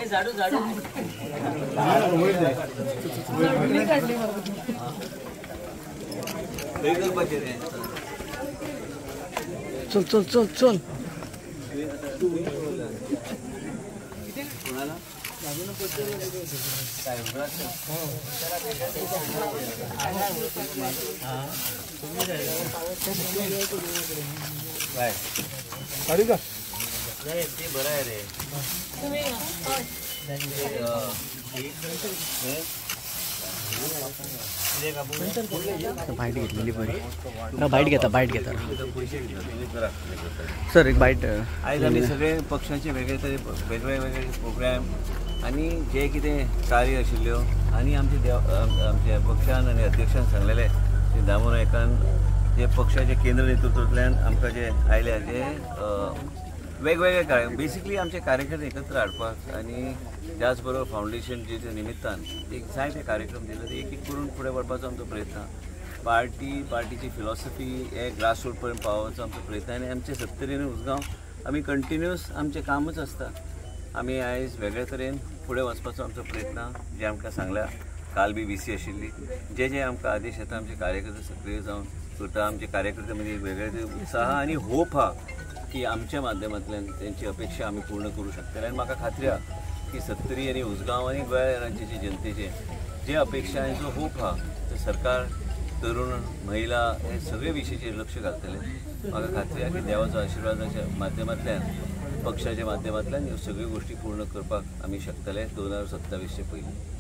झाडू झाडू चल चल चल चल गाडी का ते बरं आहे रे बाईट घेतलेली बरी बाईट घेता सर एक बाईट आज आम्ही सगळे पक्षांचे वेगवेगळे प्रोग्राम आणि जे कितें कार्य आशिल्ल्यो आणि आमच्या पक्षान आणि अध्यक्षान सांगलेले ते दामू नायकान जे पक्षाचे केंद्र नेतृत्वांतल्यान आमकां जे आयल्या ते वेगवेगळे बेसिकली आमचे कार्यकर्ते एकत्र हाडपाक आणि त्याच बरोबर फाउंडेशन जे निमित्तान एक जायते कार्यक्रम दिले एक करून फुडें व्हरपाचो आमचो प्रयत्न पार्टीची फिलॉसॉफी हे ग्रासरूट पर्यंत पावोवचो आमचो प्रयत्न आनी आमचे 70 उसगांव आमी कंटिन्यूअस आमचें कामच आसता आमी आयज वेगळे तरेन फुडें वचपाचो आमचो प्रयत्न जे आमकां सांगल्या काल बी VC आशिल्ली जे आमकां आदेश येता आमचे कार्यकर्ते सक्रीय जावन करता आमचे कार्यकर्ते मदीं वेगळे उत्साह आनी होप हा की आमच्या माध्यमांतल्यान त्यांची अपेक्षा आम्ही पूर्ण करू शकतले आणि म्हाका खात्री आहे की 70 आणि उसगांव आणि गोंय राज्याचे जनतेचे जे अपेक्षा आणि जो होप हा ते सरकार तरुण महिला हे सगळे विशेषेर लक्ष घालतले म्हाका खात्री आहे की देवाचो आशिर्वादाच्या माध्यमांतल्यान पक्षाच्या माध्यमांतल्यान ह्यो सगळ्यो गोष्टी पूर्ण करपाक आमी शकतले 2027 पयलीं